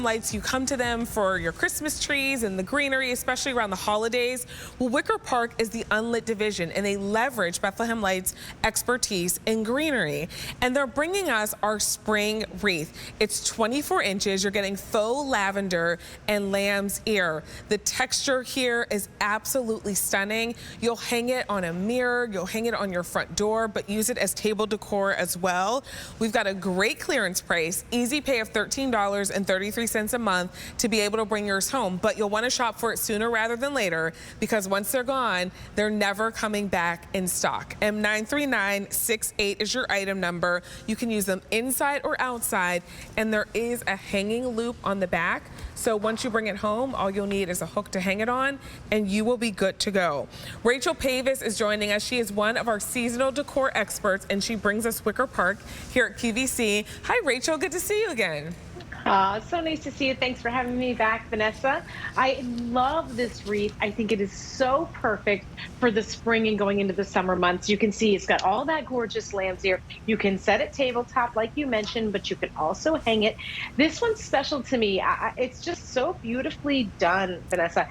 Bethlehem lights, you come to them for your Christmas trees and the greenery, especially around the holidays. Well, Wicker Park is the unlit division, and they leverage Bethlehem lights expertise in greenery. And they're bringing us our spring wreath. It's 24 inches. You're getting faux lavender and lamb's ear. The texture here is absolutely stunning. You'll hang it on a mirror, you'll hang it on your front door, but use it as table decor as well. We've got a great clearance price, easy pay of $13.33 a month to be able to bring yours home, but you'll want to shop for it sooner rather than later, because once they're gone, they're never coming back in stock. M93968 is your item number. You can use them inside or outside, and there is a hanging loop on the back. So once you bring it home, all you'll need is a hook to hang it on, and you will be good to go. Rachel Pavis is joining us. She is one of our seasonal decor experts, and she brings us Wicker Park here at QVC. Hi, Rachel. Good to see you again. So nice to see you. Thanks for having me back, Vanessa. I love this wreath. I think it is so perfect for the spring and going into the summer months. You can see it's got all that gorgeous lamb's ear. You can set it tabletop like you mentioned, but you can also hang it. This one's special to me. It's just so beautifully done, Vanessa.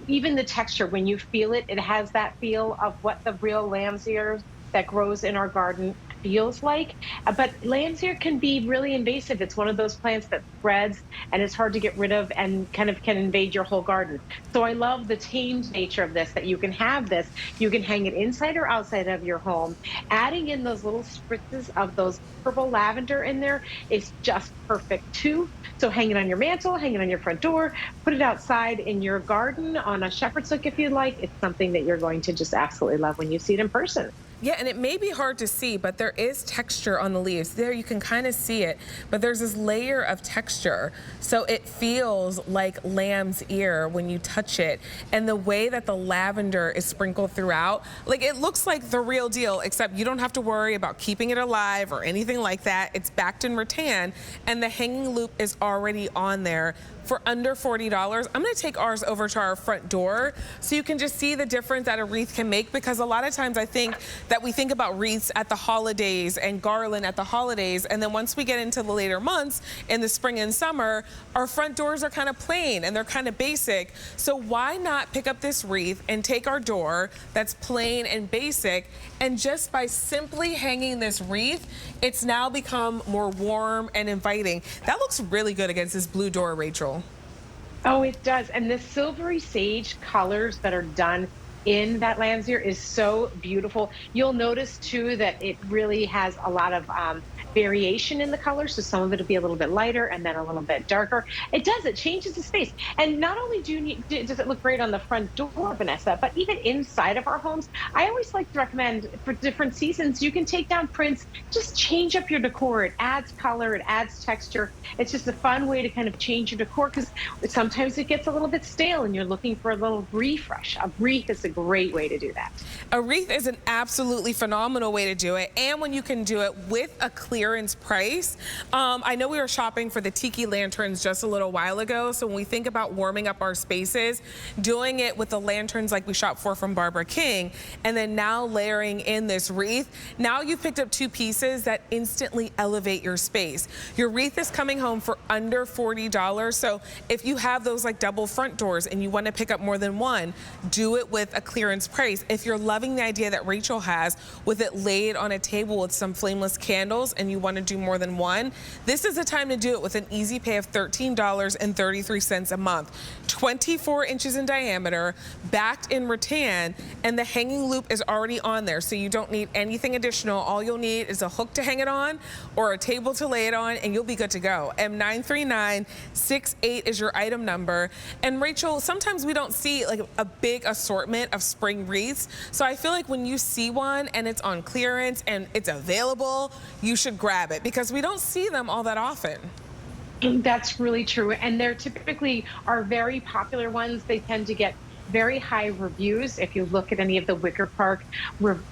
Even the texture, when you feel it, it has that feel of what the real lamb's ear that grows in our garden feels like. But lamb's ear can be really invasive. It's one of those plants that spreads and it's hard to get rid of and kind of can invade your whole garden. So I love the tamed nature of this, that you can have this. You can hang it inside or outside of your home. Adding in those little spritzes of those purple lavender in there is just perfect too. So hang it on your mantle, hang it on your front door, put it outside in your garden on a shepherd's hook if you like. It's something that you're going to just absolutely love when you see it in person. Yeah, and it may be hard to see, but there is texture on the leaves. There you can kind of see it, but there's this layer of texture. So it feels like lamb's ear when you touch it. And the way that the lavender is sprinkled throughout, like it looks like the real deal, except you don't have to worry about keeping it alive or anything like that. It's backed in rattan, and the hanging loop is already on there for under $40. I'm gonna take ours over to our front door so you can just see the difference that a wreath can make, because a lot of times I think that we think about wreaths at the holidays and garland at the holidays, and then once we get into the later months in the spring and summer, our front doors are kind of plain and they're kind of basic. So why not pick up this wreath and take our door that's plain and basic, and just by simply hanging this wreath, it's now become more warm and inviting. That looks really good against this blue door, Rachel. Oh, it does. And the silvery sage colors that are done in that lamb's ear is so beautiful. You'll notice too that it really has a lot of variation in the color. So some of it will be a little bit lighter and then a little bit darker. It does, it changes the space. And not only does it look great on the front door, Vanessa, but even inside of our homes. I always like to recommend for different seasons, you can take down prints, just change up your decor. It adds color, it adds texture. It's just a fun way to kind of change your decor, because sometimes it gets a little bit stale and you're looking for a little refresh. A wreath is a great way to do that. A wreath is an absolutely phenomenal way to do it, and when you can do it with a clearance price. I know we were shopping for the tiki lanterns just a little while ago, so when we think about warming up our spaces, doing it with the lanterns like we shop for from Barbara King, and then now layering in this wreath, now you've picked up two pieces that instantly elevate your space. Your wreath is coming home for under $40, so if you have those like double front doors and you want to pick up more than one, do it with a clearance price. If you're loving the idea that Rachel has with it laid on a table with some flameless candles and you want to do more than one, this is the time to do it with an easy pay of $13.33 a month. 24 inches in diameter, backed in rattan, and the hanging loop is already on there, so you don't need anything additional. All you'll need is a hook to hang it on or a table to lay it on, and you'll be good to go. M93968 is your item number. And Rachel, sometimes we don't see like a big assortment of spring wreaths, so I feel like when you see one and it's on clearance and it's available, you should grab it, because we don't see them all that often. That's really true. And they're typically are very popular ones. They tend to get very high reviews. If you look at any of the Wicker Park,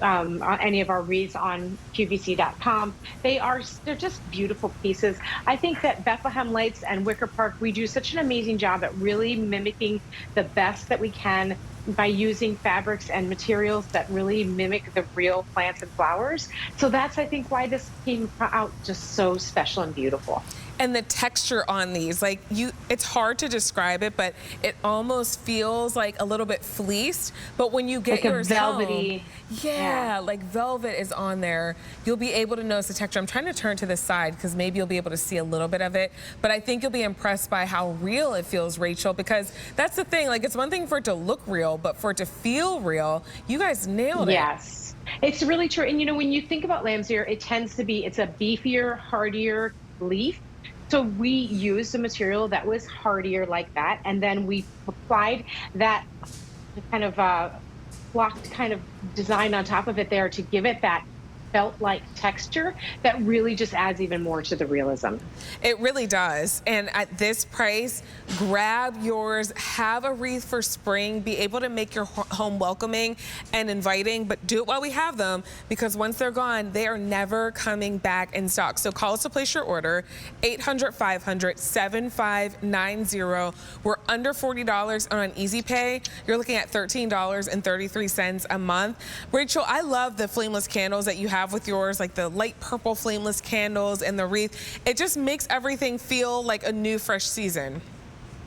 any of our wreaths on QVC.com, they're just beautiful pieces. I think that Bethlehem Lights and Wicker Park, we do such an amazing job at really mimicking the best that we can by using fabrics and materials that really mimic the real plants and flowers. So that's, I think, why this came out just so special and beautiful. And the texture on these, like it's hard to describe it, but it almost feels like a little bit fleeced. But when you get Like yours a velvety. home, yeah, like velvet is on there. You'll be able to notice the texture. I'm trying to turn to the side because maybe you'll be able to see a little bit of it. But I think you'll be impressed by how real it feels, Rachel, because that's the thing. Like, it's one thing for it to look real, but for it to feel real, you guys nailed it. Yes, it's really true. And you know, when you think about lamb's ear, it tends to be, it's a beefier, hardier leaf. So we used a material that was hardier like that, and then we applied that kind of blocked kind of design on top of it there to give it that felt-like texture that really just adds even more to the realism. It really does. And at this price, grab yours, have a wreath for spring, be able to make your home welcoming and inviting, but do it while we have them, because once they're gone, they are never coming back in stock. So call us to place your order, 800-500-7590. We're under $40 on an easy pay. You're looking at $13.33 a month. Rachel, I love the flameless candles that you have with yours, like the light purple flameless candles and the wreath. It just makes everything feel like a new, fresh season.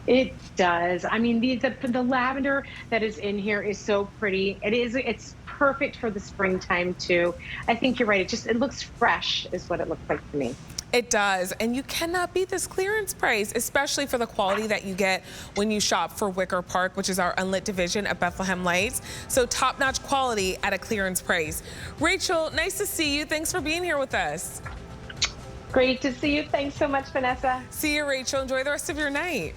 It does. I mean, the lavender that is in here is so pretty. It's perfect for the springtime too. I think you're right. It looks fresh is what it looks like to me. It does, and you cannot beat this clearance price, especially for the quality that you get when you shop for Wicker Park, which is our unlit division at Bethlehem Lights. So top-notch quality at a clearance price. Rachel, nice to see you. Thanks for being here with us. Great to see you. Thanks so much, Vanessa. See you, Rachel. Enjoy the rest of your night.